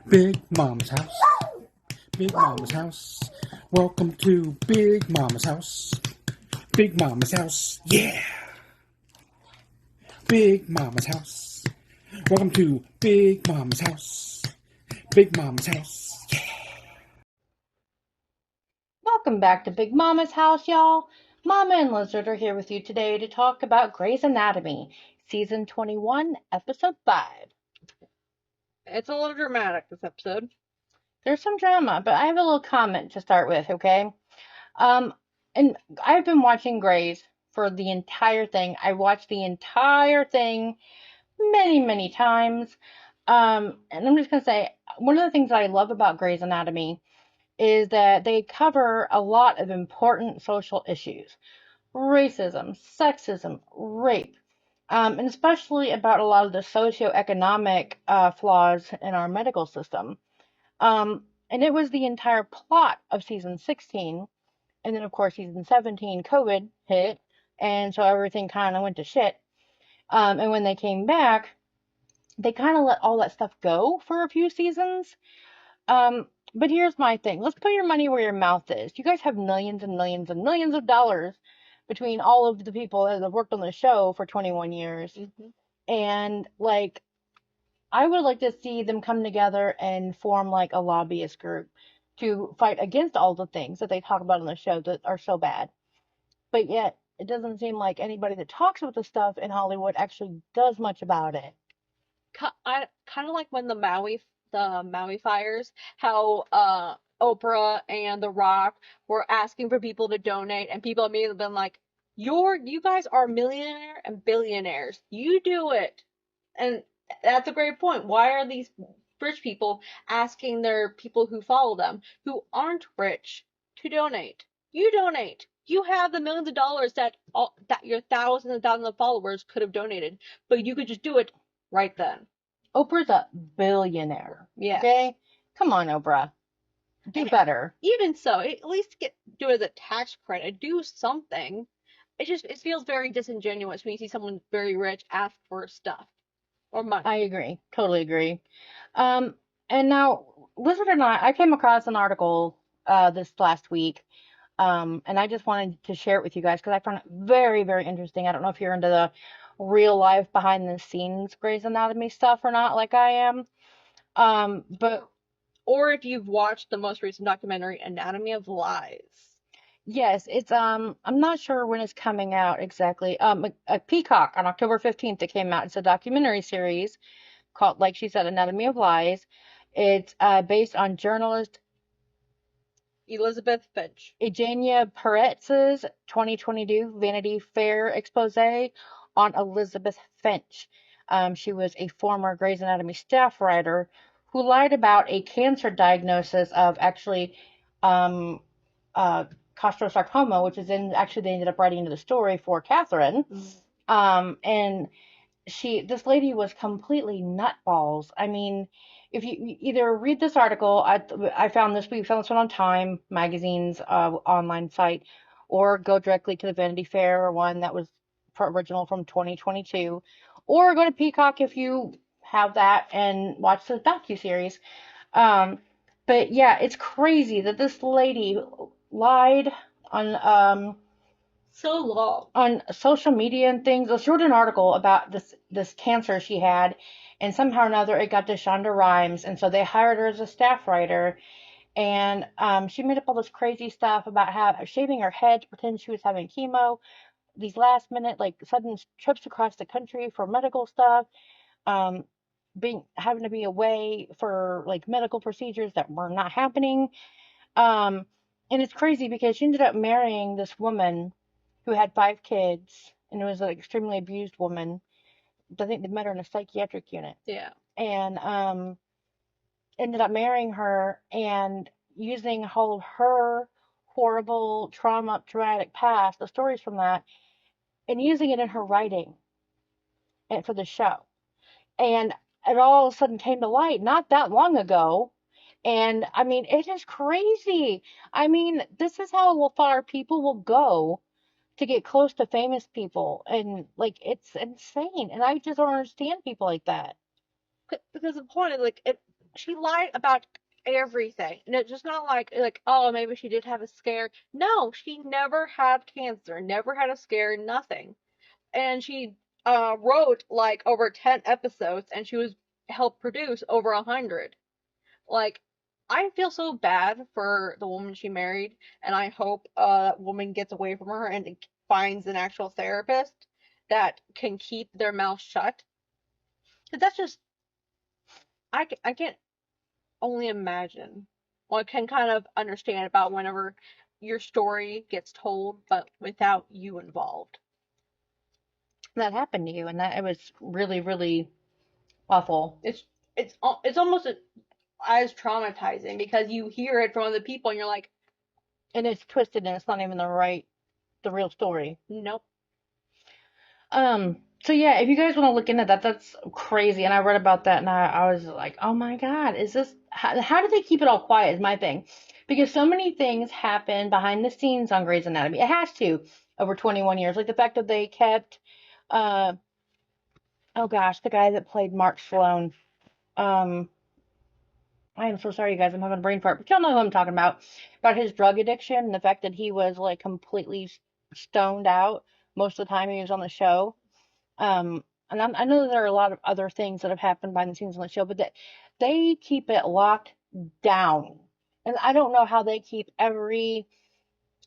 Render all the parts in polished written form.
Big Mama's house. Big Mama's house. Welcome to Big Mama's house. Big Mama's house. Yeah. Big Mama's house. Welcome to Big Mama's house. Big Mama's house. Yeah. Welcome back to Big Mama's house, y'all. Mama and Lizard are here with you today to talk about Grey's Anatomy, Season 21, Episode 5. It's a little dramatic, this episode. There's some drama, but I have a little comment to start with, okay? Um, and I've been watching Grey's for the entire thing. I watched the entire thing many, many times. And I'm just gonna say, one of the things I love about Grey's Anatomy is that they cover a lot of important social issues. Racism, sexism, rape, and especially about a lot of the socioeconomic flaws in our medical system. And it was the entire plot of season 16. And then, of course, season 17, COVID hit. And so everything kind of went to shit. And when they came back, they kind of let all that stuff go for a few seasons. But here's my thing. Let's put your money where your mouth is. You guys have millions and millions and millions of dollars between all of the people that have worked on the show for 21 years. Mm-hmm. And like, I would like to see them come together and form like a lobbyist group to fight against all the things that they talk about on the show that are so bad. But yet, it doesn't seem like anybody that talks about the stuff in Hollywood actually does much about it. Kind of like when the Maui fires, how Oprah and The Rock were asking for people to donate, and people immediately been like, you guys are millionaire and billionaires. You do it." And that's a great point. Why are these rich people asking their people who follow them, who aren't rich, to donate? You donate. You have the millions of dollars that your thousands and thousands of followers could have donated, but you could just do it right then. Oprah's a billionaire. Yes. Okay? Come on, Oprah. Do better. Even so, at least do it as a tax credit. Do something. It feels very disingenuous when you see someone very rich ask for stuff or money. I agree. Totally agree. And now, Lizard and I came across an article this last week, and I just wanted to share it with you guys because I found it very, very interesting. I don't know if you're into the real life behind the scenes Grey's Anatomy stuff or not, like I am. But Or if you've watched the most recent documentary, Anatomy of Lies. yes, it's I'm not sure when it's coming out exactly. A Peacock on October 15th it came out. It's a documentary series called, like she said, Anatomy of Lies. It's based on journalist Elizabeth Finch. Eugenia Peretz's 2022 Vanity Fair expose on Elizabeth Finch. She was a former Grey's Anatomy staff writer who lied about a cancer diagnosis of actually um, costrosarcoma, which is in actually they ended up writing into the story for Catherine. And this lady was completely nutballs. I mean, if you either read this article, we found this one on Time Magazine's online site, or go directly to the Vanity Fair one that was original from 2022, or go to Peacock if you have that and watch the docuseries. Um, but yeah, it's crazy that this lady lied on So long. on social media and things. She wrote an article about this cancer she had, and somehow or another it got to Shonda Rhimes, and so they hired her as a staff writer. And she made up all this crazy stuff about shaving her head to pretend she was having chemo. These last minute, like sudden trips across the country for medical stuff. Um, having to be away for like medical procedures that were not happening. Um, and it's crazy because she ended up marrying this woman who had 5 kids, and it was an extremely abused woman. I think they met her in a psychiatric unit. Yeah. And ended up marrying her and using all of her horrible traumatic past, the stories from that, and using it in her writing and for the show. And it all of a sudden came to light not that long ago. And I mean, it is crazy. I mean, this is how far people will go to get close to famous people, and like it's insane, and I just don't understand people like that. Because the point is, like, she lied about everything. And it's just not like, oh, maybe she did have a scare. No, she never had cancer, never had a scare, nothing. And she wrote like over 10 episodes, and she was helped produce over 100. Like, I feel so bad for the woman she married, and I hope that woman gets away from her and finds an actual therapist that can keep their mouth shut. 'Cause that's just, I can't only imagine. Well, I can kind of understand about whenever your story gets told, but without you involved. That happened to you, and that it was really, really awful. It's almost as traumatizing because you hear it from other people and you're like, And it's twisted, and it's not even the real story. nope. So yeah, if you guys want to look into that, that's crazy. And I read about that, and I was like, oh my God, is this, how do they keep it all quiet is my thing. Because so many things happen behind the scenes on Grey's Anatomy. It has to, over 21 years. Like the fact that they kept, uh, oh gosh, the guy that played Mark Sloan. Um, I am so sorry, you guys. I'm having a brain fart, but y'all know who I'm talking about his drug addiction and the fact that he was like completely stoned out most of the time he was on the show. And I know that there are a lot of other things that have happened behind the scenes on the show, but they keep it locked down. And I don't know how they keep every,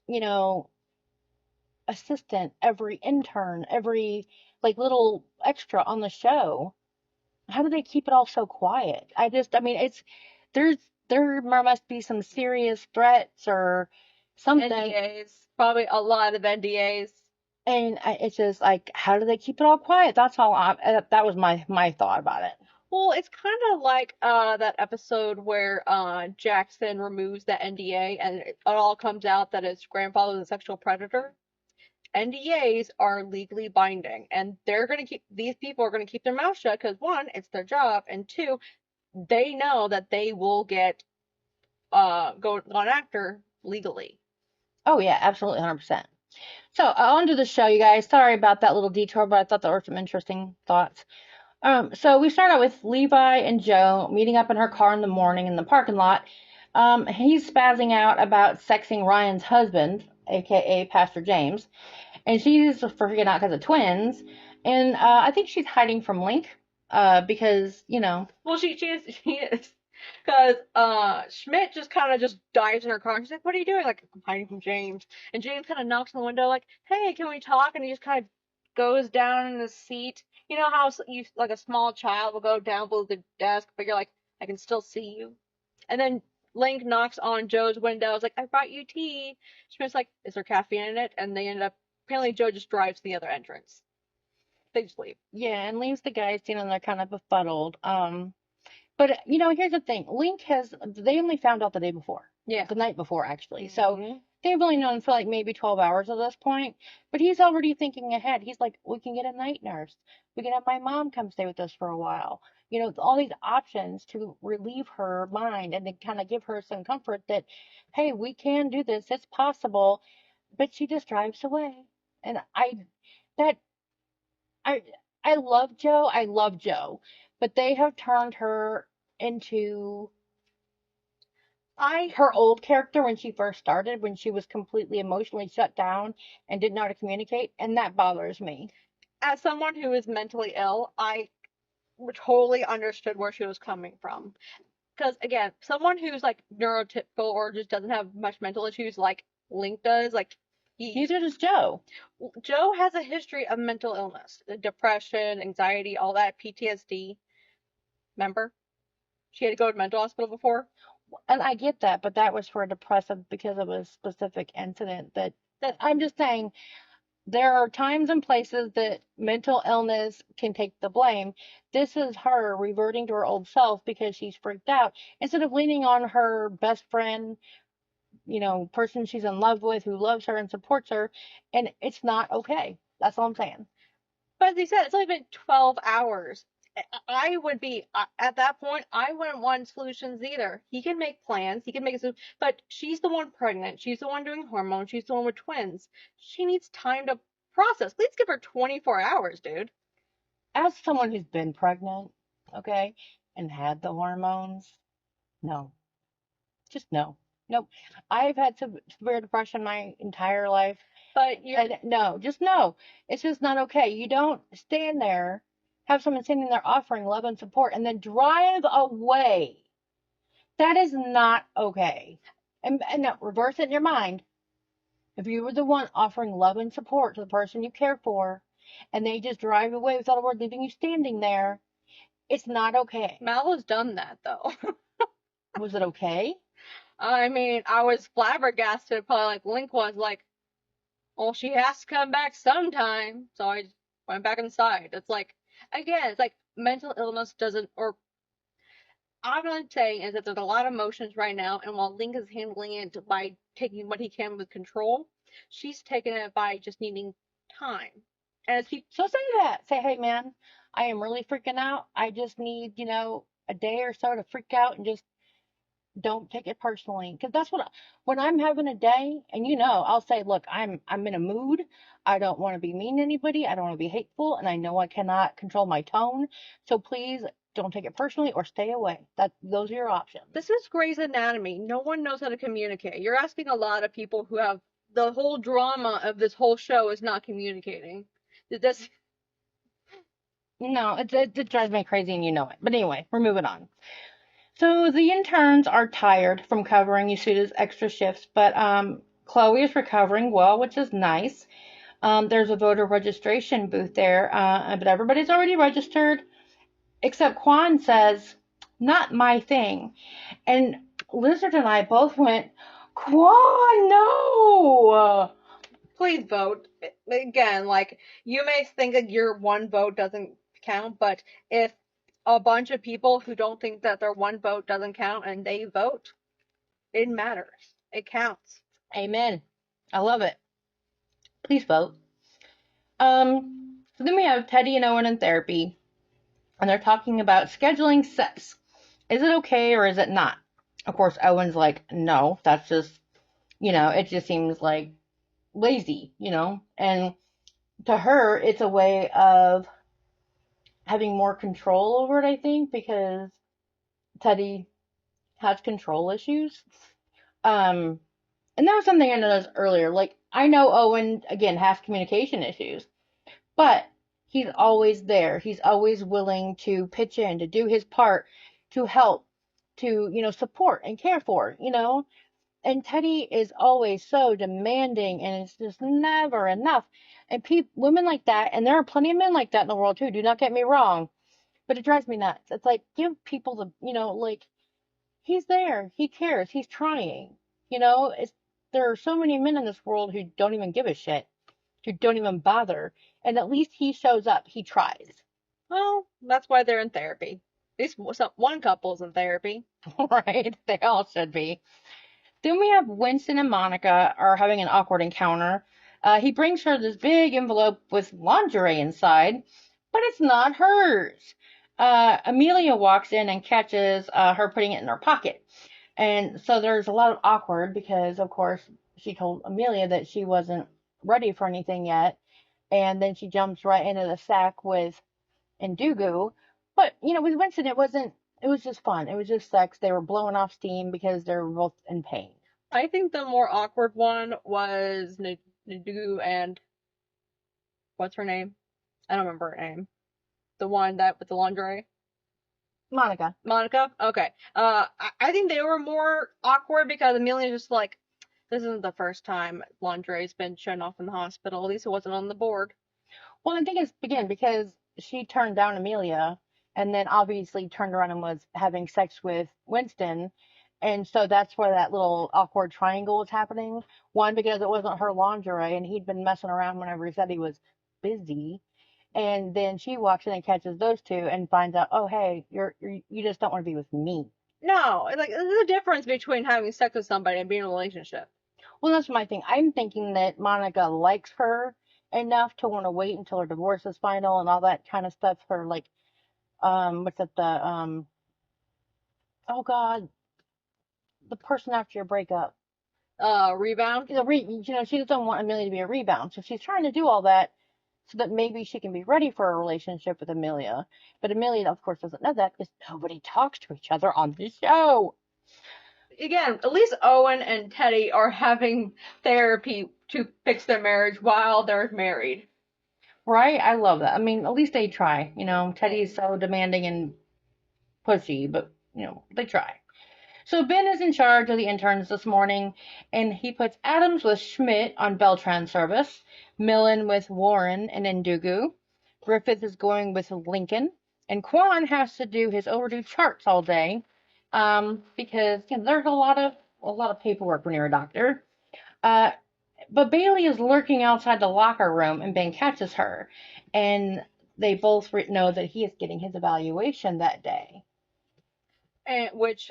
you know, assistant, every intern, every like little extra on the show. How do they keep it all so quiet? I mean, there's, there must be some serious threats or something. NDAs, probably a lot of NDAs. And it's just like, how do they keep it all quiet? That's all. That was my thought about it. Well, it's kind of like that episode where Jackson removes the NDA and it all comes out that his grandfather was a sexual predator. NDAs are legally binding, and these people are gonna keep their mouth shut because one, it's their job, and two, they know that they will get gone after legally. Oh yeah, absolutely, 100%. So on to the show, you guys. Sorry about that little detour, but I thought there were some interesting thoughts. So we start out with Levi and Joe meeting up in her car in the morning in the parking lot. He's spazzing out about sexing Ryan's husband, aka Pastor James, and she's freaking out because of twins. And I think she's hiding from Link, because Well, she is because Schmidt just kind of just dives in her car and she's like, "What are you doing?" Like, "I'm hiding from James." And James kind of knocks on the window like, "Hey, can we talk?" And he just kind of goes down in the seat. You know how you like a small child will go down below the desk, but you're like, "I can still see you." And then Link knocks on Joe's window. It's like, "I brought you tea." Schmidt's like, "Is there caffeine in it?" And they end up apparently Joe just drives to the other entrance. They just leave. yeah, and leaves the guys feeling they're kind of befuddled. But here's the thing: they only found out the day before, Yeah. the night before actually. So Mhm. they've only known for like maybe 12 hours at this point. But he's already thinking ahead. He's like, we can get a night nurse. We can have my mom come stay with us for a while. All these options to relieve her mind and to kind of give her some comfort that, hey, we can do this. It's possible. But she just drives away, and that I I love Joe. I love Joe, but they have turned her into I her old character when she first started, when she was completely emotionally shut down and didn't know how to communicate, and that bothers me. as someone who is mentally ill, I totally understood where she was coming from. Because again, someone who's like neurotypical or just doesn't have much mental issues like Link does, like Neither does Joe. Joe has a history of mental illness, depression, anxiety, all that, PTSD. Remember? She had to go to mental hospital before. And I get that, but that was for a depressive because of a specific incident that I'm just saying there are times and places that mental illness can take the blame. This is her reverting to her old self because she's freaked out instead of leaning on her best friend, person she's in love with who loves her and supports her. And it's not okay. That's all I'm saying. But as he said, it's only been 12 hours. I would be at that point. I wouldn't want solutions either. He can make plans. He can make it, but she's the one pregnant. She's the one doing hormones. She's the one with twins. She needs time to process. Please give her 24 hours, dude. As someone who's been pregnant, okay, and had the hormones, no. Just no. Nope. I've had severe depression my entire life. But you And no, just no. It's just not okay. You don't stand there, have someone standing there offering love and support, and then drive away. That is not okay. And now, reverse it in your mind. If you were the one offering love and support to the person you care for, and they just drive away without a word, leaving you standing there, it's not okay. Mal has done that though. Was it okay? I mean, I was flabbergasted, probably like Link was like, well, she has to come back sometime. So I just went back inside. It's like, again, it's like mental illness doesn't, or all I'm saying is that there's a lot of emotions right now, and while Link is handling it by taking what he can with control, she's taking it by just needing time. And it's So say that. Say, hey, man, I am really freaking out. I just need, a day or so to freak out and just don't take it personally. Because that's when I'm having a day, and I'll say, look, I'm in a mood. I don't want to be mean to anybody. I don't want to be hateful, and I know I cannot control my tone. So please don't take it personally or stay away. Those are your options. This is Grey's Anatomy. No one knows how to communicate. You're asking a lot of people who have the whole drama of this whole show is not communicating. This No, it drives me crazy, and you know it. But anyway, we're moving on. So the interns are tired from covering Yasuda's extra shifts, but Chloe is recovering well, which is nice. There's a voter registration booth there, but everybody's already registered, except Quan says, not my thing. And Lizard and I both went, Quan, no! please vote. Again, like, you may think that your one vote doesn't count, but if a bunch of people who don't think that their one vote doesn't count and they vote, it matters. It counts. Amen. I love it. Please vote. So then we have Teddy and Owen in therapy, and they're talking about scheduling sex. Is it okay or is it not? Of course, Owen's like, no, that's just, it just seems like lazy, and to her, it's a way of having more control over it, I think, because Teddy has control issues. And that was something I noticed earlier. Like, I know Owen, again, has communication issues, but he's always there. He's always willing to pitch in, to do his part, to help, to, support and care for, And Teddy is always so demanding, and it's just never enough. And women like that, and there are plenty of men like that in the world too, do not get me wrong, but it drives me nuts. It's like, give people like, he's there, he cares, he's trying. There are so many men in this world who don't even give a shit, who don't even bother, and at least he shows up, he tries. Well, that's why they're in therapy. At least one couple's in therapy. Right? They all should be. Then we have Winston and Monica are having an awkward encounter. He brings her this big envelope with lingerie inside, but it's not hers. Amelia walks in and catches her putting it in her pocket. And so there's a lot of awkward because, of course, she told Amelia that she wasn't ready for anything yet. And then she jumps right into the sack with Indugu. But, with Winston, it was just fun. It was just sex. They were blowing off steam because they were both in pain. I think the more awkward one was Nadugu and what's her name? I don't remember her name. The one that with the lingerie. Monica. Monica? Okay. I think they were more awkward because Amelia's just like, this isn't the first time lingerie's been shown off in the hospital. At least it wasn't on the board. Well, I think it's, again, because she turned down Amelia and then obviously turned around and was having sex with Winston. And so that's where that little awkward triangle was happening. One, because it wasn't her lingerie and he'd been messing around whenever he said he was busy. And then she walks in and catches those two and finds out, oh, hey, you just don't want to be with me. No, like there's a difference between having sex with somebody and being in a relationship. Well, that's my thing. I'm thinking that Monica likes her enough to want to wait until her divorce is final and all that kind of stuff for, like, what's it, oh God, the person after your breakup. Rebound? She doesn't want Amelia to be a rebound. So she's trying to do all that so that maybe she can be ready for a relationship with Amelia. But Amelia, of course, doesn't know that because nobody talks to each other on the show. Again, at least Owen and Teddy are having therapy to fix their marriage while they're married. Right? I love that. I mean, at least they try. Teddy's so demanding and pushy, but, they try. So Ben is in charge of the interns this morning, and he puts Adams with Schmidt on Beltran service, Millen with Warren and Ndugu, Griffith is going with Lincoln, and Quan has to do his overdue charts all day, because there's a lot of paperwork when you're a doctor. But Bailey is lurking outside the locker room, and Ben catches her, and they both know that he is getting his evaluation that day. And which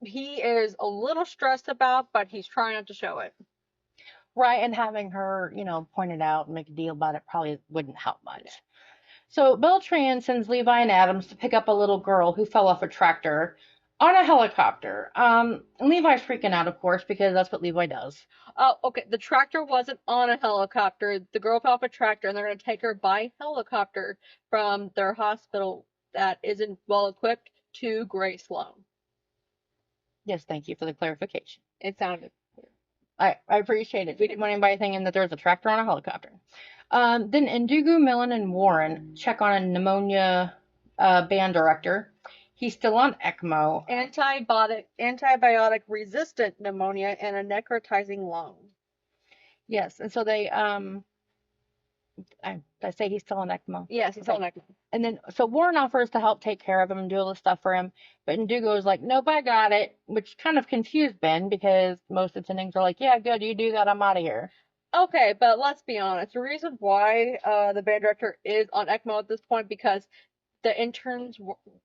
he is a little stressed about, but he's trying not to show it. Right, and having her, point it out and make a deal about it probably wouldn't help much. So Beltran sends Levi and Adams to pick up a little girl who fell off a tractor on a helicopter. And Levi's freaking out, of course, because that's what Levi does. Oh, okay. The tractor wasn't on a helicopter. The girl fell off a tractor, and they're going to take her by helicopter from their hospital that isn't well equipped to Gray Sloan. Yes, thank you for the clarification. It sounded clear. I appreciate it. We didn't want anybody thinking that there was a tractor on a helicopter. Then Ndugu, Millen, and Warren check on a pneumonia band director. He's still on ECMO. Antibiotic resistant pneumonia and a necrotizing lung. Yes, and so they I say he's still on ECMO. Yes, he's still on ECMO. And then so Warren offers to help take care of him and do all this stuff for him, but Ndugu is like, nope, I got it, which kind of confused Ben because most attendings are like, yeah, good, you do that, I'm out of here. Okay, but let's be honest. The reason why the band director is on ECMO at this point because the interns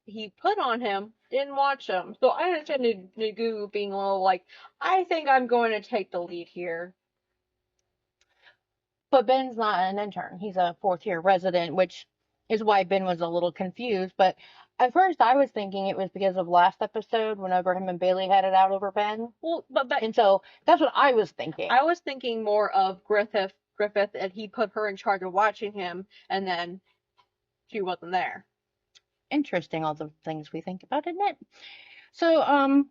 he put on him didn't watch him. So I understand Nagu being a little like, I think I'm going to take the lead here. But Ben's not an intern. He's a fourth-year resident, which is why Ben was a little confused. But at first I was thinking it was because of last episode whenever him and Bailey had it out over Ben. Well, but and so that's what I was thinking. I was thinking more of Griffith, and he put her in charge of watching him, and then she wasn't there. Interesting, all the things we think about, isn't it? So,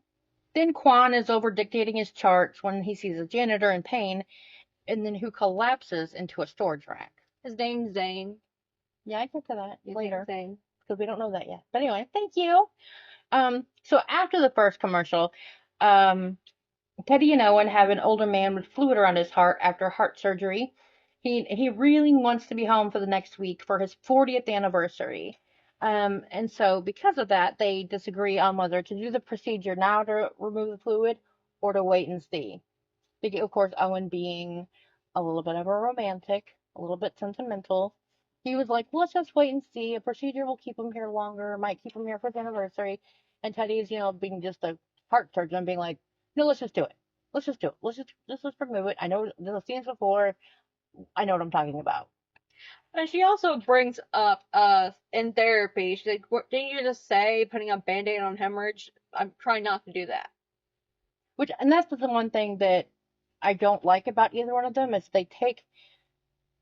then Quan is over dictating his charts when he sees a janitor in pain, and then who collapses into a storage rack. His name's Zane. Yeah, I get to that later. Zane. Because we don't know that yet. But anyway, thank you. So after the first commercial, Teddy and Owen have an older man with fluid around his heart after heart surgery. He really wants to be home for the next week for his 40th anniversary. And so because of that, they disagree on whether to do the procedure now to remove the fluid or to wait and see. Because, of course, Owen being a little bit of a romantic, a little bit sentimental, he was like, let's just wait and see. A procedure will keep him here longer, might keep him here for his anniversary. And Teddy's, being just a heart surgeon, being like, no, let's just do it. Let's just do it. Let's just remove it. I know the scenes before. I know what I'm talking about. And she also brings up, in therapy, she's like, didn't you just say putting a Band-Aid on hemorrhage? I'm trying not to do that. And that's the one thing that I don't like about either one of them is they take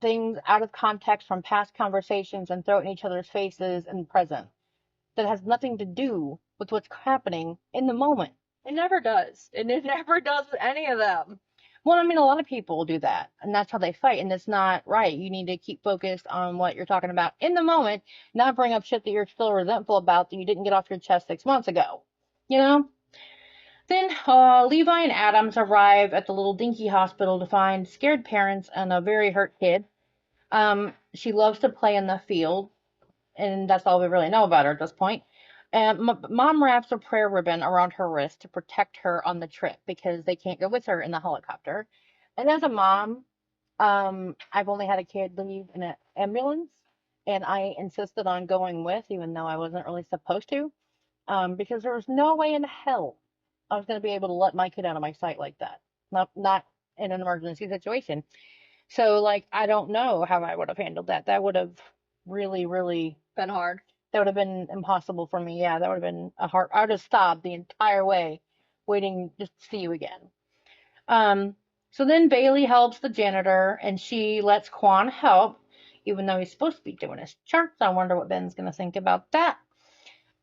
things out of context from past conversations and throw it in each other's faces in the present. That has nothing to do with what's happening in the moment. It never does. And it never does with any of them. Well, I mean, a lot of people do that, and that's how they fight, and it's not right. You need to keep focused on what you're talking about in the moment, not bring up shit that you're still resentful about that you didn't get off your chest 6 months ago. Then Levi and Adams arrive at the little dinky hospital to find scared parents and a very hurt kid. She loves to play in the field, and that's all we really know about her at this point. And Mom wraps a prayer ribbon around her wrist to protect her on the trip because they can't go with her in the helicopter. And as a mom, I've only had a kid leave in an ambulance, and I insisted on going with, even though I wasn't really supposed to, because there was no way in hell I was going to be able to let my kid out of my sight like that. Not in an emergency situation. So, I don't know how I would have handled that. That would have really, really been hard. That would have been impossible for me. Yeah, that would have been a hard. I would have stopped the entire way, waiting just to see you again. So then Bailey helps the janitor, and she lets Quan help, even though he's supposed to be doing his charts. I wonder what Ben's going to think about that.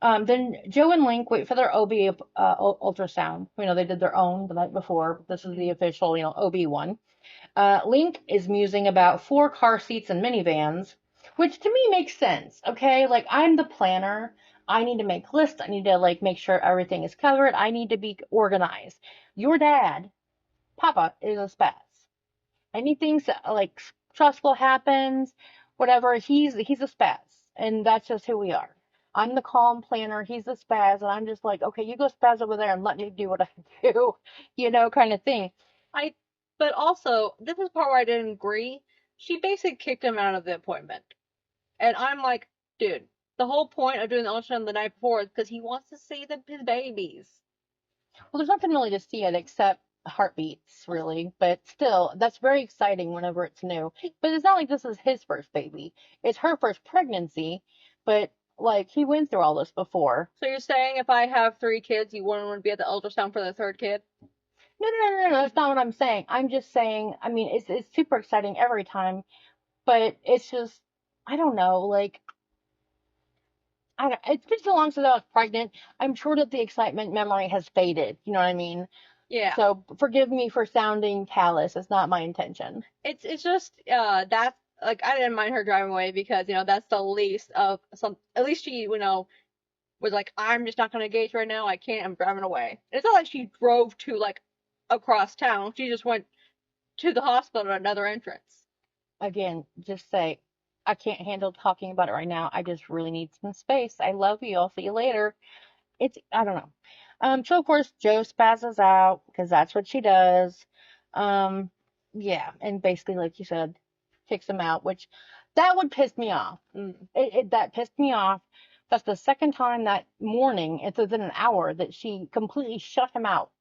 Then Joe and Link wait for their OB ultrasound. They did their own the night before. This is the official, OB one. Link is musing about 4 car seats and minivans, which to me makes sense. Okay, like I'm the planner. I need to make lists. I need to make sure everything is covered. I need to be organized. Your dad, Papa, is a spaz. Anything like stressful happens, whatever, he's a spaz, and that's just who we are. I'm the calm planner, he's the spaz, and I'm just like, okay, you go spaz over there and let me do what I do, kind of thing. But also, this is the part where I didn't agree. She basically kicked him out of the appointment. And I'm like, dude, the whole point of doing the ultrasound the night before is because he wants to see his babies. Well, there's nothing really to see it except heartbeats, really. But still, that's very exciting whenever it's new. But it's not like this is his first baby. It's her first pregnancy. But, he went through all this before. So you're saying if I have 3 kids, you wouldn't want to be at the ultrasound for the 3rd kid? No, that's not what I'm saying. I'm just saying, I mean, it's super exciting every time. But it's just, I don't know, it's been so long since I was pregnant. I'm sure that the excitement memory has faded. You know what I mean? Yeah. So forgive me for sounding callous. It's not my intention. It's just that's I didn't mind her driving away because that's the least of some. At least she was like, I'm just not gonna engage right now. I can't. I'm driving away. It's not like she drove to across town. She just went to the hospital at another entrance. Again, just say, I can't handle talking about it right now. I just really need some space. I love you. I'll see you later. I don't know. So of course Joe spazzes out because that's what she does. Yeah, and basically, like you said, kicks him out, which that would piss me off. That pissed me off. That's the second time that morning, it's within an hour, that she completely shut him out.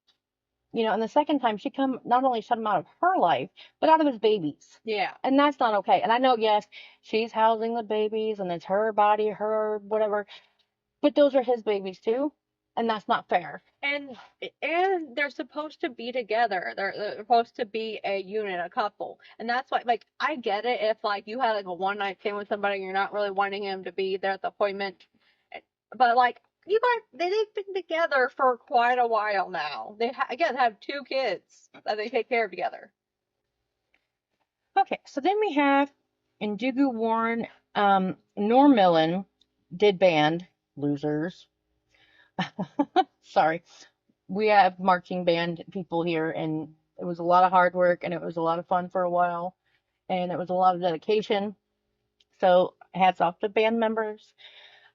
And the second time she not only shut him out of her life, but out of his babies. Yeah. And that's not okay. And I know, yes, she's housing the babies and it's her body, her whatever, but those are his babies too. And that's not fair. And they're supposed to be together. They're supposed to be a unit, a couple. And that's why, I get it if you had a one night stand with somebody and you're not really wanting him to be there at the appointment. But you guys, they've been together for quite a while now. They again have 2 kids that they take care of together. Okay, so then we have Indigo Warren, Norm Millen did band, losers. Sorry. We have marching band people here, and it was a lot of hard work, and it was a lot of fun for a while, and it was a lot of dedication. So hats off to band members.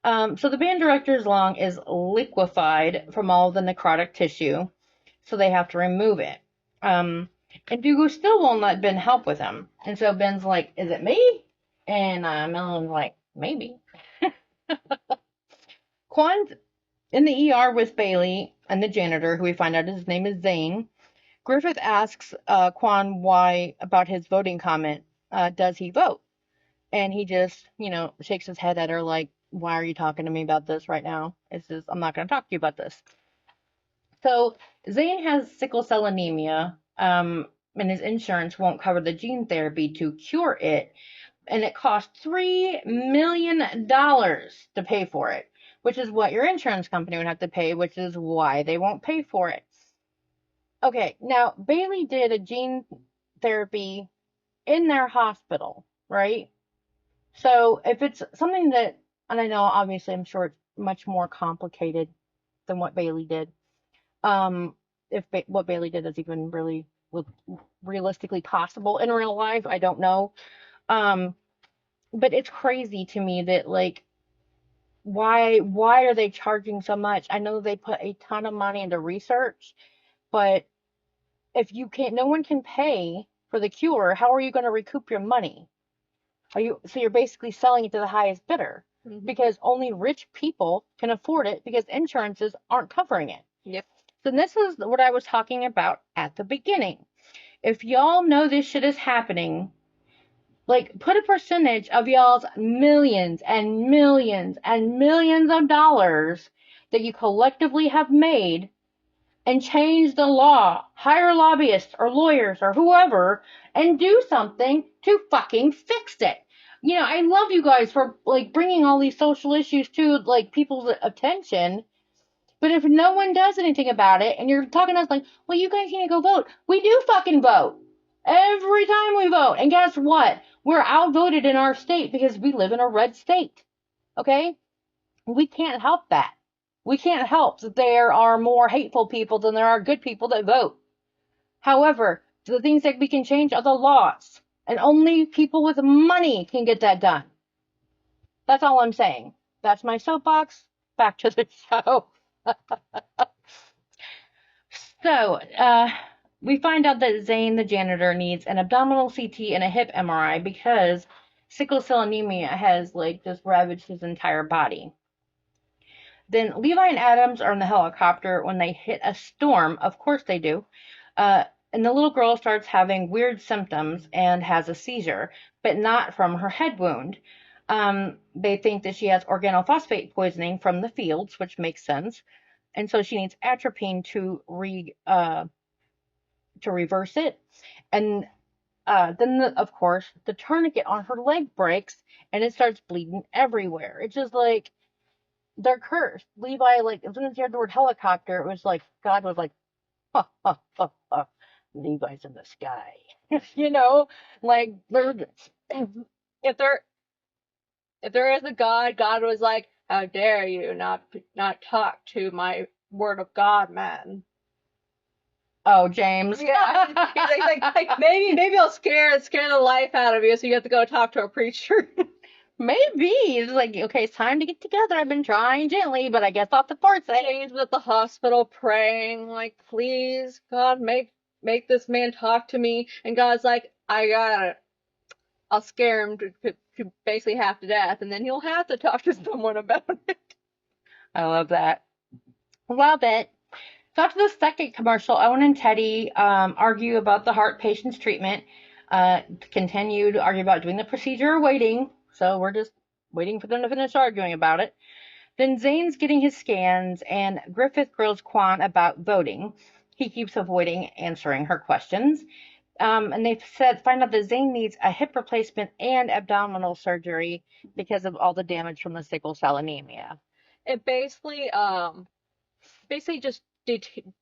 So the band director's lung is liquefied from all the necrotic tissue, so they have to remove it. And Dougal still won't let Ben help with him. And so Ben's like, is it me? And Melon's like, maybe. Quan's in the ER with Bailey and the janitor, who we find out his name is Zane. Griffith asks Quan why about his voting comment. Does he vote? And he just, shakes his head at her like, why are you talking to me about this right now? I'm not going to talk to you about this. So Zane has sickle cell anemia, and his insurance won't cover the gene therapy to cure it, and it costs $3 million to pay for it, which is what your insurance company would have to pay, which is why they won't pay for it. Okay, now Bailey did a gene therapy in their hospital, right? So if it's something that, and I know obviously I'm sure it's much more complicated than what Bailey did. If what Bailey did is even really realistically possible in real life, I don't know. But it's crazy to me that why are they charging so much? I know they put a ton of money into research, but if no one can pay for the cure, how are you going to recoup your money? So you're basically selling it to the highest bidder, because only rich people can afford it because insurances aren't covering it. Yep. So this is what I was talking about at the beginning. If y'all know this shit is happening, put a percentage of y'all's millions and millions and millions of dollars that you collectively have made and change the law. Hire lobbyists or lawyers or whoever and do something to fucking fix it. I love you guys for like bringing all these social issues to like people's attention. But if no one does anything about it and you're talking to us like, well, you guys need to go vote. We do fucking vote. Every time we vote. And guess what? We're outvoted in our state because we live in a red state. Okay? We can't help that. We can't help that there are more hateful people than there are good people that vote. However, the things that we can change are the laws. And only people with money can get that done. That's all I'm saying. That's my soapbox. Back to the show. So, we find out that Zane, the janitor, needs an abdominal CT and a hip MRI because sickle cell anemia has like just ravaged his entire body. Then Levi and Adams are in the helicopter when they hit a storm. Of course they do. And the little girl starts having weird symptoms and has a seizure, but not from her head wound. They think that she has organophosphate poisoning from the fields, which makes sense. And so she needs atropine to reverse it. And then, of course, the tourniquet on her leg breaks and it starts bleeding everywhere. It's just like they're cursed. Levi, like, as soon as he heard the word helicopter, it was like God was like, ha, ha, ha, ha. Levi's in the sky. Like If there if there is a God, God was like, how dare you not talk to my word of God, man. Oh, James. Yeah, he's like maybe I'll scare the life out of you, so you have to go talk to a preacher. Maybe. It's like, okay, it's time to get together. I've been trying gently, but I guess I'll have to force it. James was at the hospital praying, like, please, God, make this man talk to me. And God's like, I got it. I'll scare him to basically half to death, and then he'll have to talk to someone about it. I love that. Love it. So after the second commercial, Owen and Teddy argue about the heart patient's treatment, continue to argue about doing the procedure or waiting. So we're just waiting for them to finish arguing about it. Then Zane's getting his scans, and Griffith grills Quan about voting. He keeps avoiding answering her questions. And they find out that Zane needs a hip replacement and abdominal surgery because of all the damage from the sickle cell anemia. It basically just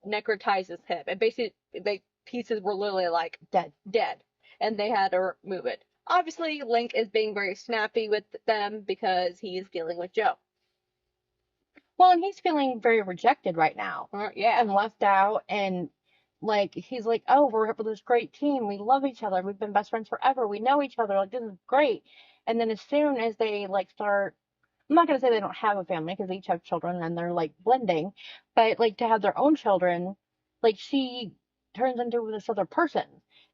necrotized his hip. It basically, the pieces were literally like dead, and they had to remove it. Obviously, Link is being very snappy with them because he is dealing with Joe. Well, and he's feeling very rejected right now. Yeah. And left out, and like he's like, oh, we're this great team. We love each other. We've been best friends forever. We know each other. Like, this is great. And then as soon as they like start, I'm not gonna say they don't have a family because they each have children and they're like blending, but like to have their own children, like she turns into this other person.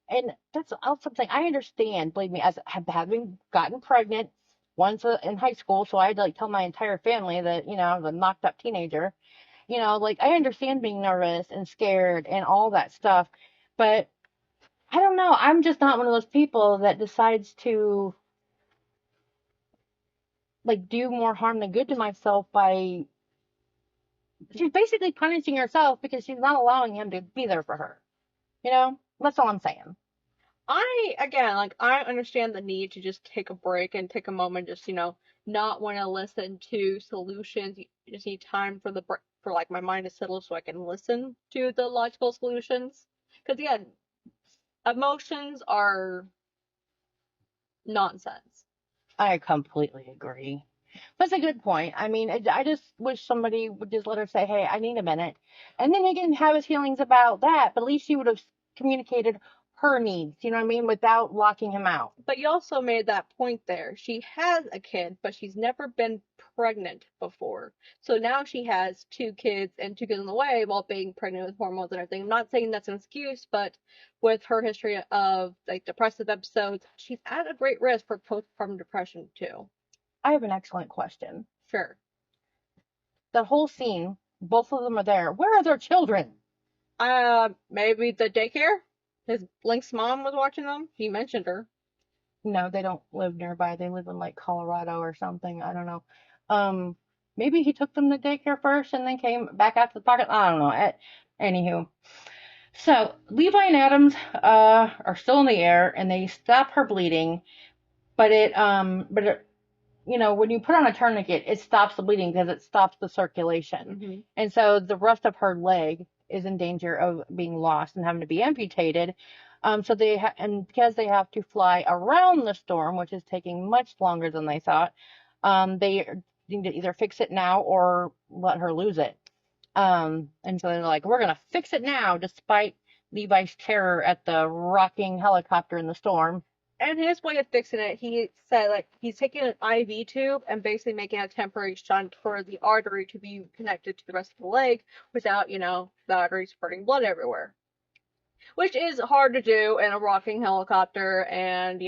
And that's something I understand. Believe me, as having gotten pregnant once in high school, so I had to like tell my entire family that I was a knocked up teenager. Like I understand being nervous and scared and all that stuff, but I don't know. I'm just not one of those people that decides to like do more harm than good to myself by. She's basically punishing herself because she's not allowing him to be there for her. That's all I'm saying. I understand the need to just take a break and take a moment, just, not want to listen to solutions. You just need time for like my mind to settle so I can listen to the logical solutions. Because again, emotions are nonsense. I completely agree. That's a good point. I mean, I just wish somebody would just let her say, hey, I need a minute. And then he can have his feelings about that, but at least she would have communicated her needs, you know what I mean, without locking him out. But you also made that point there. She has a kid, but she's never been pregnant before. So now she has two kids and two kids on the way while being pregnant with hormones and everything. I'm not saying that's an excuse, but with her history of like depressive episodes, she's at a great risk for postpartum depression too. I have an excellent question. Sure. That whole scene, both of them are there. Where are their children? Maybe the daycare? His Link's mom was watching them. He mentioned her. No, they don't live nearby. They live in like Colorado or something. I don't know. Maybe he took them to daycare first and then came back out to the pocket. I don't know. Anywho, so Levi and Adams are still in the air, and they stop her bleeding, but when you put on a tourniquet, it stops the bleeding because it stops the circulation. And so the rest of her leg is in danger of being lost and having to be amputated. So and because they have to fly around the storm, which is taking much longer than they thought, they need to either fix it now or let her lose it. And so they're like, we're going to fix it now, despite Levi's terror at the rocking helicopter in the storm. And his way of fixing it, he said, like, he's taking an IV tube and basically making a temporary shunt for the artery to be connected to the rest of the leg without, the artery spurting blood everywhere. Which is hard to do in a rocking helicopter and,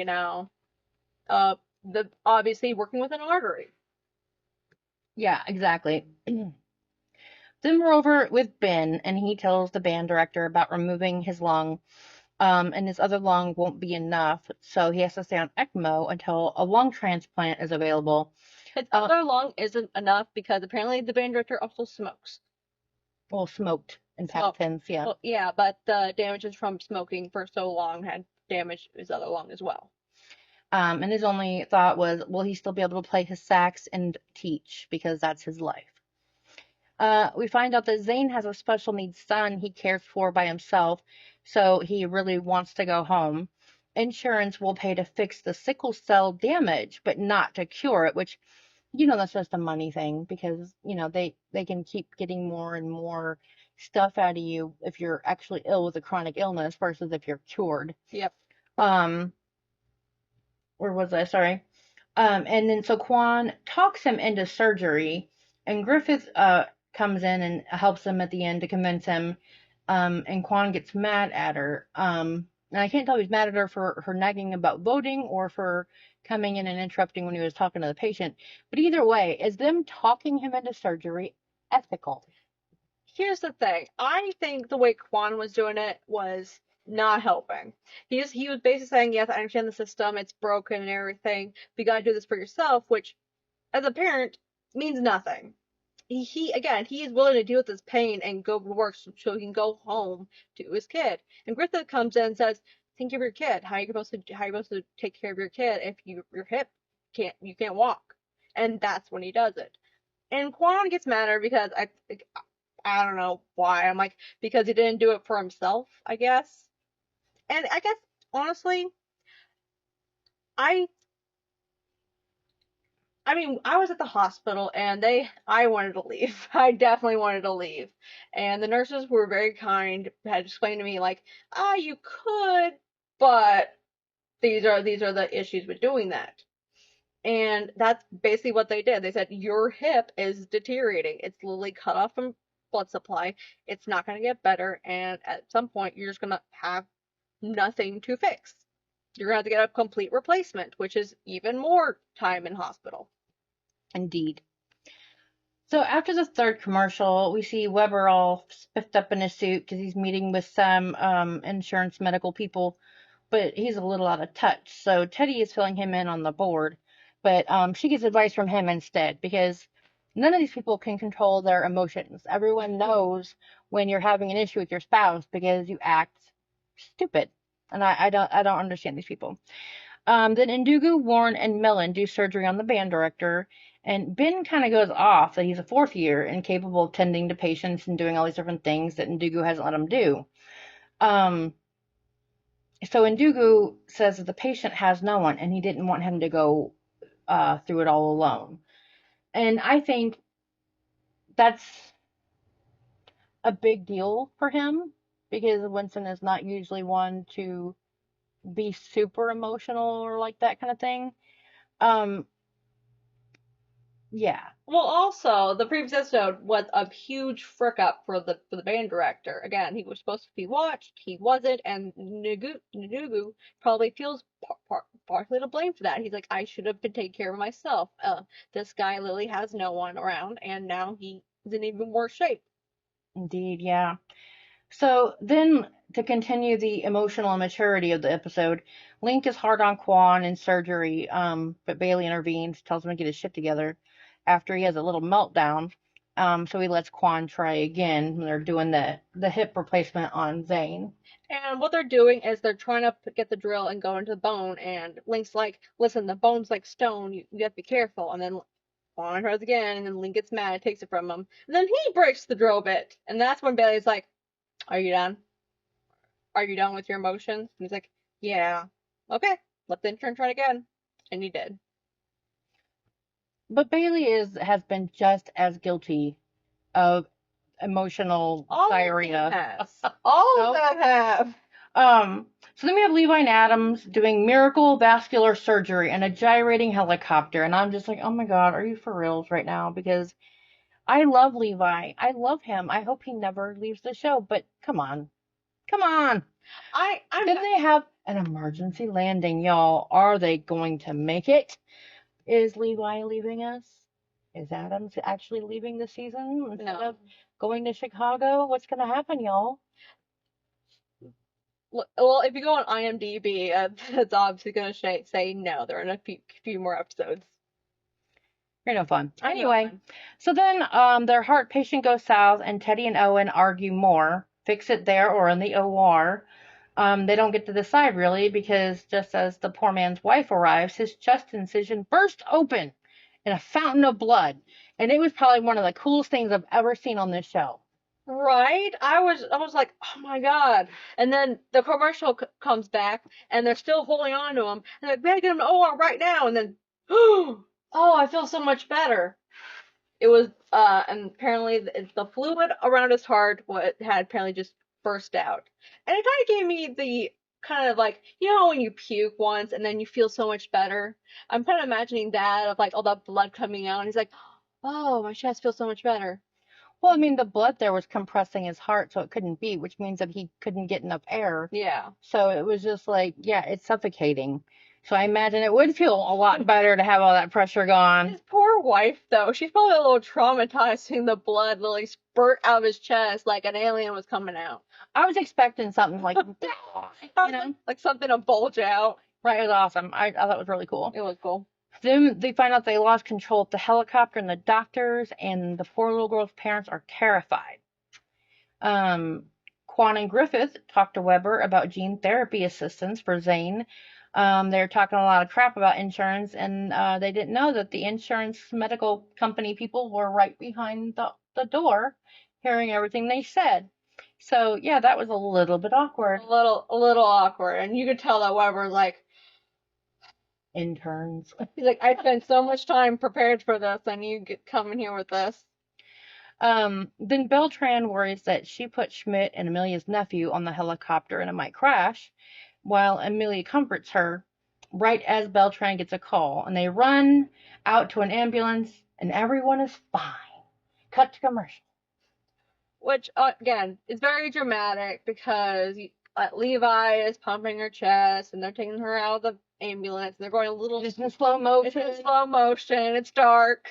obviously working with an artery. Yeah, exactly. Then we're over with Ben, and he tells the band director about removing his lung, and his other lung won't be enough, so he has to stay on ECMO until a lung transplant is available. His other lung isn't enough because apparently the band director also smokes. Well, smoked in past tense, yeah. Well, yeah, but the damages from smoking for so long had damaged his other lung as well. And his only thought was, will he still be able to play his sax and teach, because that's his life. We find out that Zane has a special needs son he cares for by himself, so he really wants to go home. Insurance will pay to fix the sickle cell damage, but not to cure it, which, that's just a money thing, because, they can keep getting more and more stuff out of you if you're actually ill with a chronic illness versus if you're cured. Yep. Where was I? Sorry. And then so Quan talks him into surgery, and Griffith comes in and helps him at the end to convince him. And Quan gets mad at her. And I can't tell if he's mad at her for her nagging about voting or for coming in and interrupting when he was talking to the patient. But either way, is them talking him into surgery ethical? Here's the thing. I think the way Quan was doing it was not helping. He was basically saying, yes, I understand the system, it's broken and everything, but you gotta do this for yourself, which, as a parent, means nothing. He is willing to deal with this pain and go to work so he can go home to his kid. And Griffith comes in and says, think of your kid. How are you supposed to take care of your kid if your hip you can't walk? And that's when he does it. And Quan gets madder because I don't know why. I'm like, because he didn't do it for himself, I guess. And I guess, honestly, I mean, I was at the hospital and I wanted to leave. I definitely wanted to leave. And the nurses were very kind, had explained to me, like, you could, but these are the issues with doing that. And that's basically what they did. They said, your hip is deteriorating. It's literally cut off from blood supply. It's not going to get better. And at some point, you're just going to have nothing to fix. You're going to have to get a complete replacement, which is even more time in hospital. Indeed. So after the third commercial, we see Weber all spiffed up in his suit because he's meeting with some insurance medical people, but he's a little out of touch. So Teddy is filling him in on the board, but she gets advice from him instead, because none of these people can control their emotions. Everyone knows when you're having an issue with your spouse because you act stupid, and I don't understand these people. Then Ndugu, Warren, and Millen do surgery on the band director, and Ben kind of goes off that he's a fourth year and capable of tending to patients and doing all these different things that Ndugu hasn't let him do. So Ndugu says that the patient has no one, and he didn't want him to go through it all alone. And I think that's a big deal for him, because Winston is not usually one to be super emotional or like that kind of thing. Yeah. Well, also, the previous episode was a huge frick up for the band director. Again, he was supposed to be watched, he wasn't, and Nugu probably feels partially to blame for that. He's like, I should have been taking care of myself. This guy Lily has no one around, and now he's in even worse shape. Indeed, yeah. So then, to continue the emotional immaturity of the episode, Link is hard on Quan in surgery, but Bailey intervenes, tells him to get his shit together after he has a little meltdown. So he lets Quan try again when they're doing the hip replacement on Zane. And what they're doing is they're trying to get the drill and go into the bone. And Link's like, listen, the bone's like stone. You have to be careful. And then Quan tries again. And then Link gets mad, takes it from him. And then he breaks the drill bit. And that's when Bailey's like, are you done? Are you done with your emotions? And he's like, yeah. Okay, let the intern try again. And he did. But Bailey has been just as guilty of emotional diarrhea. All of them have. So then we have Levi and Adams doing miracle vascular surgery and a gyrating helicopter, and I'm just like, oh my god, are you for reals right now? Because I love Levi, I love him. I hope he never leaves the show. But come on, come on. Then they have an emergency landing, y'all. Are they going to make it? Is Levi leaving us? Is Adams actually leaving the season instead of going to Chicago? What's going to happen, y'all? Well, if you go on IMDb, it's obviously going to say no. There are a few more episodes. You're no fun. Anyway, so then their heart patient goes south, and Teddy and Owen argue more. Fix it there or in the OR. They don't get to decide really, because just as the poor man's wife arrives, his chest incision burst open in a fountain of blood, and it was probably one of the coolest things I've ever seen on this show. Right? I was like, oh my god. And then the commercial comes back, and they're still holding on to him. And they're like, we gotta get him to OR right now. And then, oh, I feel so much better. It was, and apparently the fluid around his heart had apparently just burst out. And it kind of gave me the kind of like, you know, when you puke once and then you feel so much better. I'm kind of imagining that of like all that blood coming out. And he's like, oh, my chest feels so much better. Well, I mean, the blood there was compressing his heart, so it couldn't beat, which means that he couldn't get enough air. Yeah. So it was just like, yeah, it's suffocating. So I imagine it would feel a lot better to have all that pressure gone. His poor wife, though, she's probably a little traumatized seeing the blood literally spurt out of his chest like an alien was coming out. I was expecting something like, you know, like something to bulge out. Right, it was awesome. I thought it was really cool. It was cool. Then they find out they lost control of the helicopter and the doctors, and the four little girls' parents are terrified. Quan and Griffith talked to Weber about gene therapy assistance for Zane. They're talking a lot of crap about insurance, and they didn't know that the insurance medical company people were right behind the door, hearing everything they said. So yeah, that was a little bit awkward. A little awkward, and you could tell that Weber's like, interns. He's like, I spent so much time prepared for this, and you come in here with this. Then Beltran worries that she put Schmidt and Amelia's nephew on the helicopter and it might crash, while Amelia comforts her right as Beltran gets a call, and they run out to an ambulance and everyone is fine. Cut to commercial. Which, again, is very dramatic because Levi is pumping her chest and they're taking her out of the ambulance and they're going a little just in slow motion. It's in slow motion. It's dark.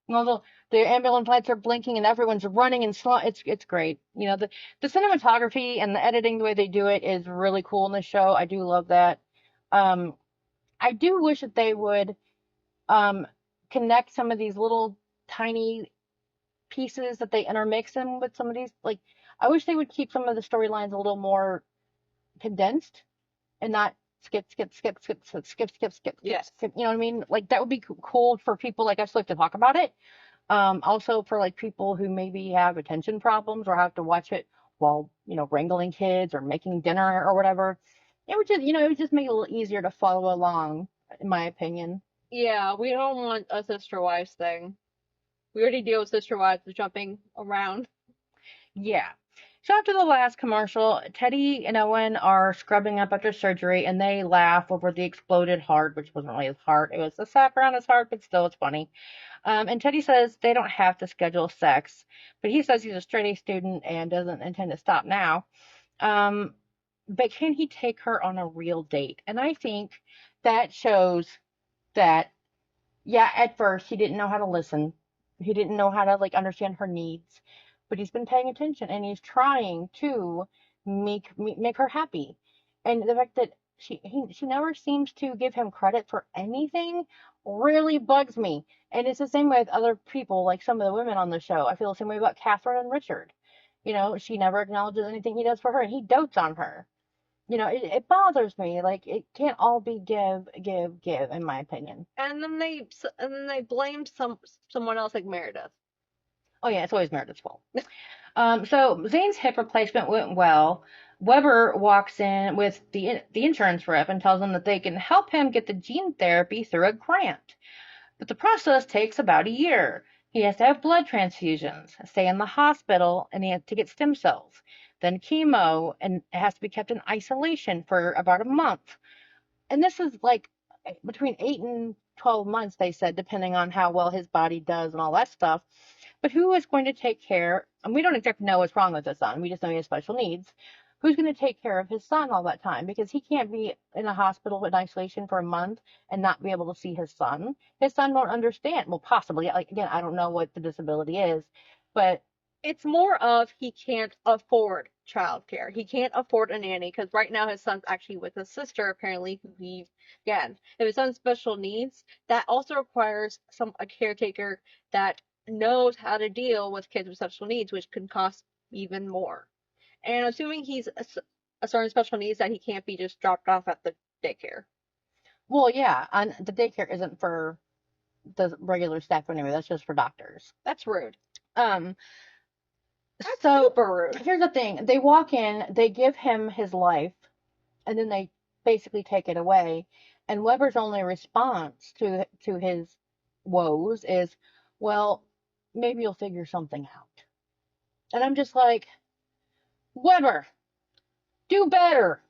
Well, the ambulance lights are blinking and everyone's running in slow. It's great. You know, the cinematography and the editing, the way they do it is really cool in the show. I do love that. I do wish that they would connect some of these little tiny pieces that they intermix them with some of these. Like, I wish they would keep some of the storylines a little more condensed and not skip. Yes. You know what I mean? Like, that would be cool for people like us like to talk about it. Also for like people who maybe have attention problems or have to watch it while, you know, wrangling kids or making dinner or whatever. It would just, you know, it would just make it a little easier to follow along, in my opinion. Yeah, we don't want a sister wives thing. We already deal with sister wives jumping around. Yeah. So after the last commercial, Teddy and Owen are scrubbing up after surgery, and they laugh over the exploded heart, which wasn't really his heart. It was the sap around his heart, but still, it's funny. And Teddy says they don't have to schedule sex, but he says he's a straight A student and doesn't intend to stop now. But can he take her on a real date? And I think that shows that, yeah, at first he didn't know how to listen. He didn't know how to like understand her needs, but he's been paying attention and he's trying to make her happy. And the fact that she never seems to give him credit for anything really bugs me. And it's the same way with other people, like some of the women on the show. I feel the same way about Catherine and Richard. She never acknowledges anything he does for her, and he dotes on her. It bothers me. Like, it can't all be give, give, give, in my opinion. And then they blamed someone else like Meredith. Oh yeah, it's always Meredith's fault. So Zane's hip replacement went well. Weber walks in with the insurance rep and tells him that they can help him get the gene therapy through a grant. But the process takes about a year. He has to have blood transfusions, stay in the hospital, and he has to get stem cells, then chemo, and it has to be kept in isolation for about a month. And this is like between 8 and 12 months, they said, depending on how well his body does and all that stuff. But who is going to take care? And we don't exactly know what's wrong with his son. We just know he has special needs. Who's going to take care of his son all that time? Because he can't be in a hospital in isolation for a month and not be able to see his son. His son won't understand. Well, possibly. Like, again, I don't know what the disability is, but It's more of he can't afford childcare. He can't afford a nanny because right now his son's actually with his sister, apparently, who he, again, if his son's special needs, that also requires a caretaker that knows how to deal with kids with special needs, which can cost even more. And assuming he's a certain special needs, that he can't be just dropped off at the daycare. well, yeah, and the daycare isn't for the regular staff anyway. That's just for doctors. That's rude. Um, That's so super rude. here's the thing. They walk in, they give him his life, and then they basically take it away. And Weber's only response to his woes is, well, maybe you'll figure something out. And I'm just like, Weber, do better.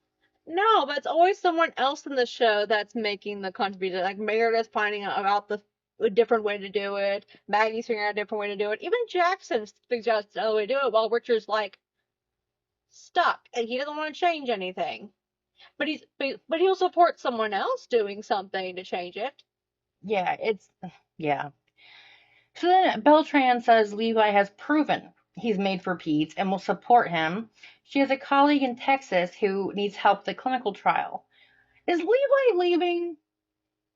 No, but it's always someone else in the show that's making the contribution. Like Meredith finding out about a different way to do it. Maggie's figuring out a different way to do it. Even Jackson suggests another way to do it, while Richard's like stuck and he doesn't want to change anything. But he'll support someone else doing something to change it. Yeah, yeah. So then Beltran says Levi has proven he's made for Pete and will support him. She has a colleague in Texas who needs help with the clinical trial. Is Levi leaving?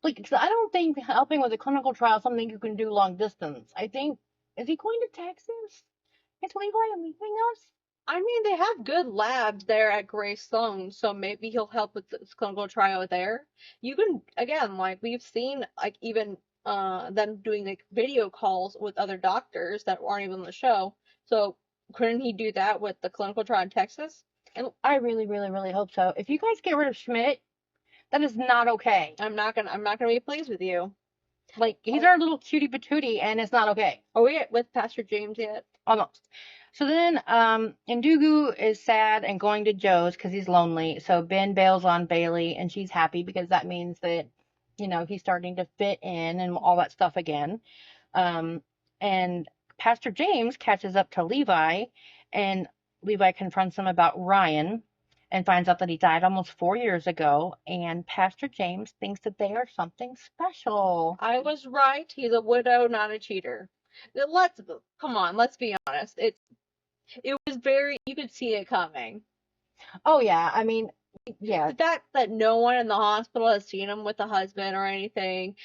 Like, 'cause I don't think helping with a clinical trial is something you can do long distance. I think, is he going to Texas? Is Levi leaving us? I mean, they have good labs there at Gray Sloan, so maybe he'll help with this clinical trial there. You can, again, like we've seen, like even them doing like video calls with other doctors that aren't even on the show. So couldn't he do that with the clinical trial in Texas? And I really, really, really hope so. If you guys get rid of Schmidt, that is not okay. I'm not gonna be pleased with you. Like, he's our little cutie patootie, and it's not okay. Are we with Pastor James yet? Almost. So then, Ndugu is sad and going to Joe's because he's lonely. So Ben bails on Bailey, and she's happy because that means that, he's starting to fit in and all that stuff again. And Pastor James catches up to Levi, and Levi confronts him about Ryan and finds out that he died almost 4 years ago. And Pastor James thinks that they are something special. I was right. He's a widow, not a cheater. Come on, let's be honest. It was very, you could see it coming. Oh yeah, I mean, yeah. The fact that no one in the hospital has seen him with a husband or anything,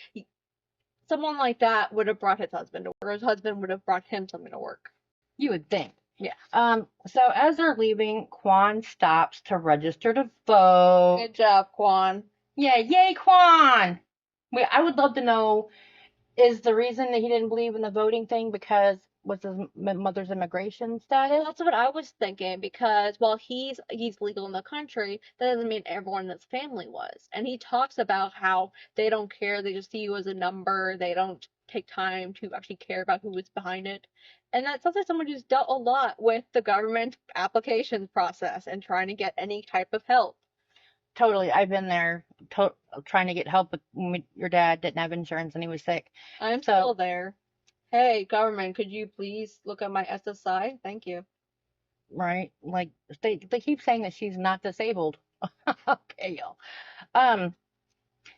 someone like that would have brought his husband to work, or his husband would have brought him something to work. You would think. Yeah. So as they're leaving, Quan stops to register to vote. Good job, Quan. Yeah, yay, Quan! Wait, I would love to know, is the reason that he didn't believe in the voting thing because with his mother's immigration status? That's what I was thinking, because while he's legal in the country, that doesn't mean everyone in his family was. And he talks about how they don't care, they just see you as a number, they don't take time to actually care about who is behind it. And that sounds like someone who's dealt a lot with the government applications process and trying to get any type of help. Totally, I've been there trying to get help with when your dad didn't have insurance and he was sick. I'm still there. Hey, government, could you please look at my SSI? Thank you. Right? Like, they keep saying that she's not disabled. Okay, y'all.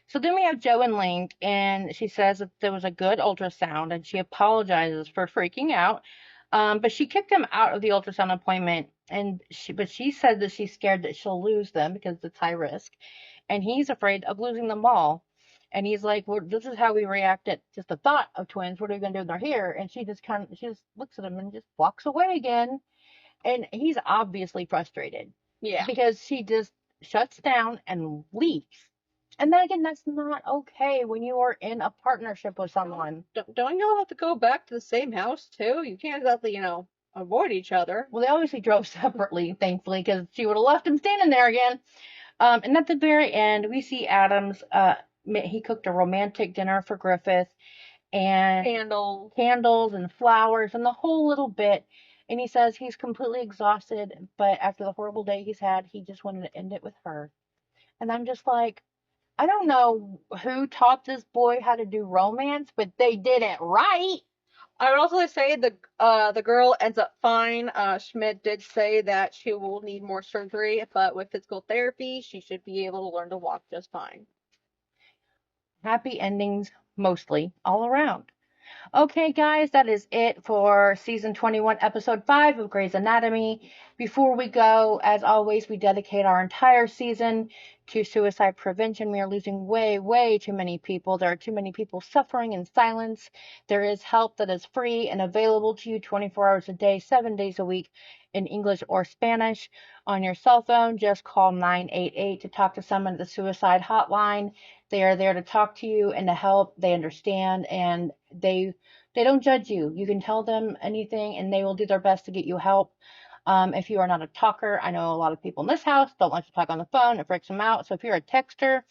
So then we have Joe and Link, and she says that there was a good ultrasound, and she apologizes for freaking out. But she kicked him out of the ultrasound appointment, but she said that she's scared that she'll lose them because it's high risk, and he's afraid of losing them all. And he's like, well, this is how we react at just the thought of twins. What are we going to do with our hair? And she just looks at him and just walks away again. And he's obviously frustrated. Yeah. Because she just shuts down and leaves. And then again, that's not okay when you are in a partnership with someone. Don't y'all have to go back to the same house too? You can't exactly, avoid each other. Well, they obviously drove separately, thankfully, because she would have left him standing there again. And at the very end, we see Adams. He cooked a romantic dinner for Griffith, and candles and flowers and the whole little bit. And he says he's completely exhausted, but after the horrible day he's had, he just wanted to end it with her. And I'm just like, I don't know who taught this boy how to do romance, but they did it right. I would also say the girl ends up fine. Schmidt did say that she will need more surgery, but with physical therapy, she should be able to learn to walk just fine. Happy endings, mostly, all around. Okay, guys, that is it for season 21, episode 5 of Grey's Anatomy. Before we go, as always, we dedicate our entire season to suicide prevention. We are losing way, way too many people. There are too many people suffering in silence. There is help that is free and available to you 24 hours a day, 7 days a week in English or Spanish. On your cell phone, just call 988 to talk to someone at the suicide hotline. They are there to talk to you and to help. They understand, and they don't judge you. You can tell them anything and they will do their best to get you help. If you are not a talker, I know a lot of people in this house don't like to talk on the phone. It freaks them out. So if you're a texter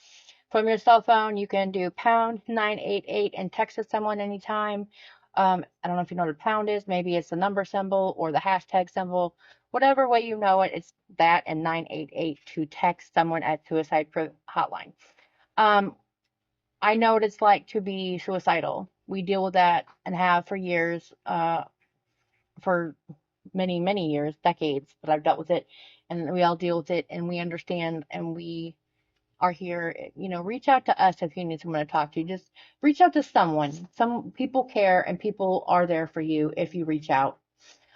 from your cell phone, you can do pound 988 and text to someone anytime. I don't know if you know what a pound is. Maybe it's the number symbol or the hashtag symbol. Whatever way you know it, it's that and 988 to text someone at suicide hotline. I know what it's like to be suicidal. We deal with that and have for years, for many, many years, decades, but I've dealt with it, and we all deal with it, and we understand, and we are here. Reach out to us if you need someone to talk to. Just reach out to someone. Some people care, and people are there for you if you reach out.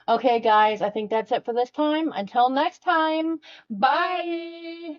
Okay, guys, I think that's it for this time. Until next time, bye.